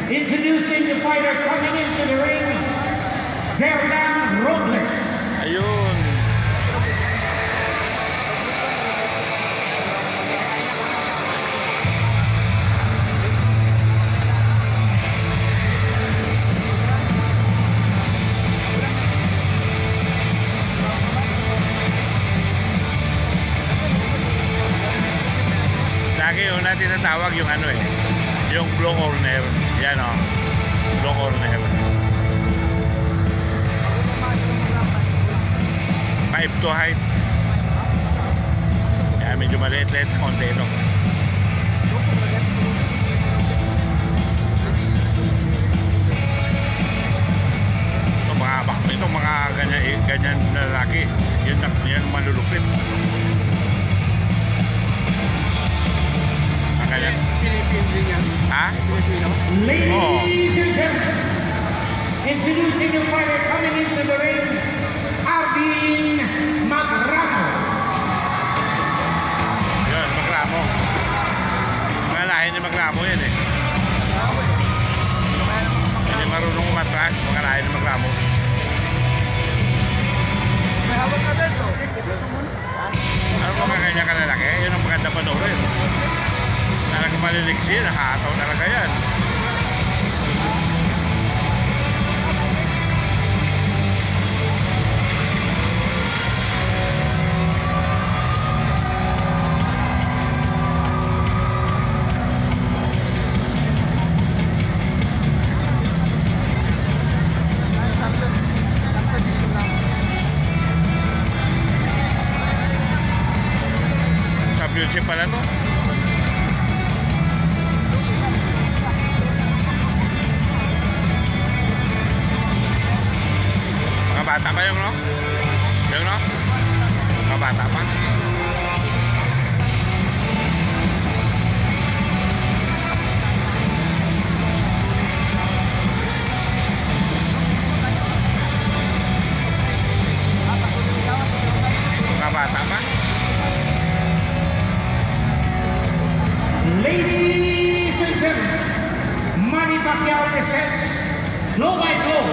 Introducing the fighter coming into the ring, Hernan Robles. Ayun. Lagi yung natin natawag yung ano eh, yung blow corner. Yan o, blow corner. 5 to height. Kaya medyo maliit-liit sa konti ito. Itong mga ganyan na lalaki, yan malulupit. Ha? Ladies and gentlemen, introducing the fighter coming into the ring, Arvin Magramo. Yun, Magramo. Mga lahi ni Magramo yan eh. Hindi marunong umatras, mga lahi ni Magramo. May hawak ka dito. Ano mga kanya kalalaki? Yun ang maganda panoorin. Talagang maliliksi, nakataw talaga yan. Championship pala to. Bata pa yung no? Yung no? Bata pa. Bata pa. Ladies and gentlemen, Manny Pacquiao presents Blow by Blow.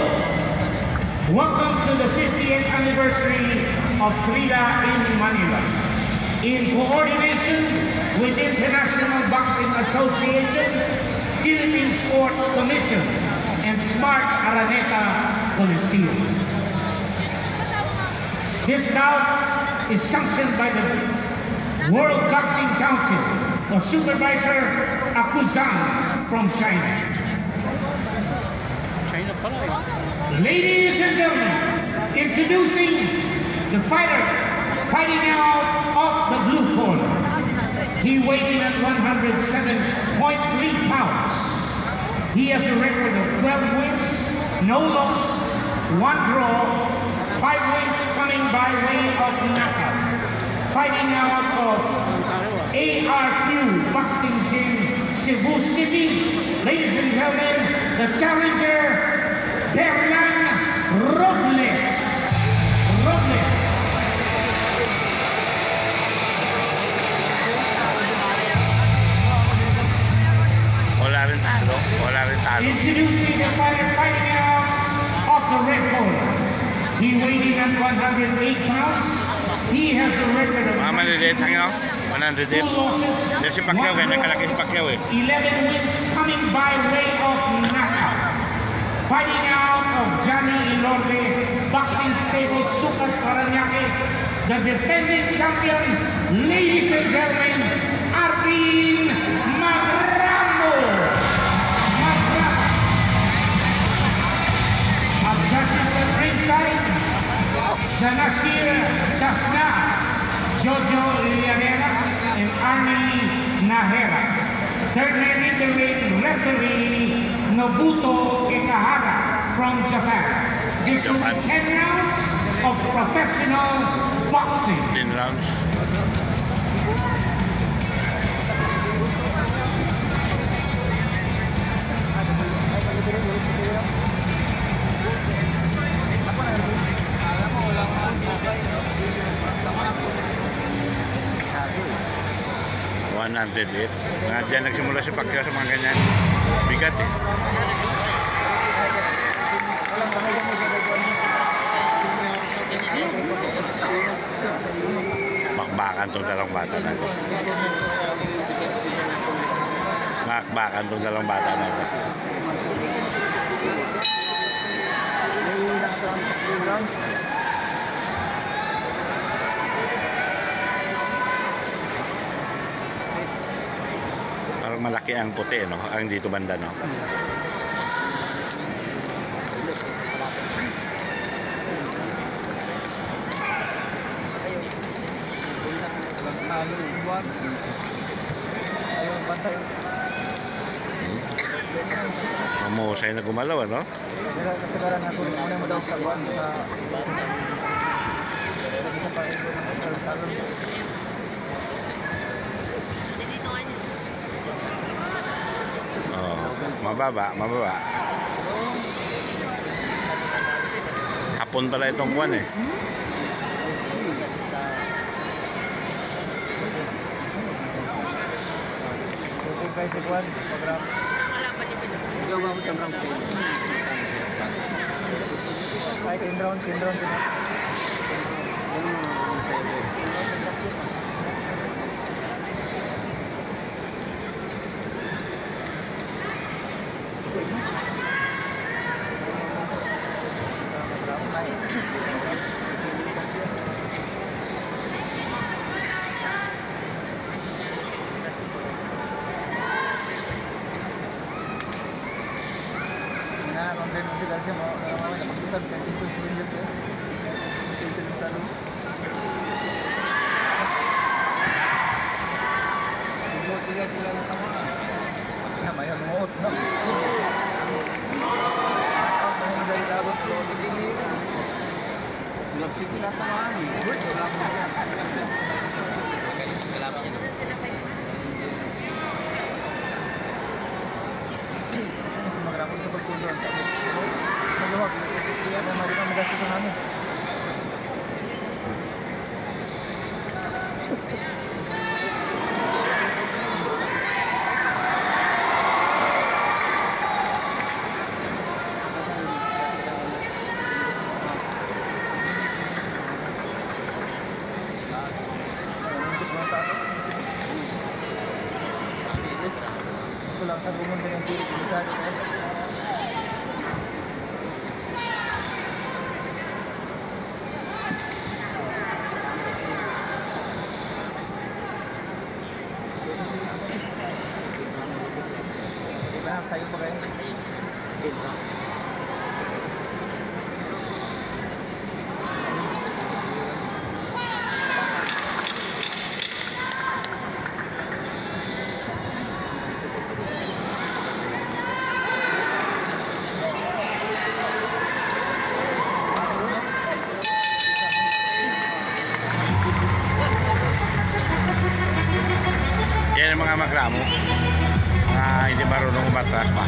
Welcome to the 50th anniversary of Trila in Manila. In coordination with International Boxing Association, Philippine Sports Commission, and Smart Araneta Coliseum. This bout is sanctioned by the World Boxing Council or Supervisor Akuzan from China. Ladies and gentlemen, introducing the fighter fighting out of the blue corner. He weighed in at 107.3 pounds. He has a record of 12 wins, no loss, 1 draw, 5 wins coming by way of knockout. Fighting out of ARQ Boxing Gym, Cebu City. Ladies and gentlemen, the challenger, Hernan Robles. Wala rin talo. Introducing the fighter fighting out of the red corner. He weighed in at 108 pounds. He has a record of 2 losses, 1 draw, 11 wins coming by way of knockout. Fighting out of Johnny Ilorde, Boxing Stable, Sukat Paranaque, the defending champion, ladies and gentlemen, Arvin Magramo. Our judges at ringside, Zanashir Dasna, Jojo Llanera, and Arnie Nahera. Third man in the ring, referee Nobuto Ikehara from Japan. This will be 10 rounds of professional boxing. 10 rounds. Mga dyan nagsimula si Pacquiao sa mga ganyan. Bigat eh. Walang kamay mo sa gagawin mo. Bakbakan tong dalawang bata natin. Bakbakan tong dalawang bata natin. Parang malaki ang puti, no? Ang dito banda, no? Ayaw bantay. Mamusay na gumalaw, ano? Pero kasagaran ako, muna mo daw sa buwan sa sa paito ng salon. Oh, mababa, mababa. Hapon pala itong kuwan eh. Guys, igual, program. Ay, 10 round sila. Konten musik kasi mo nakakita kan ikut Rangers ya. Season selalu. Dua tiga bulan pertama. Namanya ngot. Apa yang dari dapat flow begini? Belum sih kita tahu. Magrapon sa pagtulong sa maluwag. Kaya na marunong magastos sa namin. Sulang sa pumunta ng diri kita. Sayang pa kayo. Yan ang mga magramo. Hindi marunong umatras pa.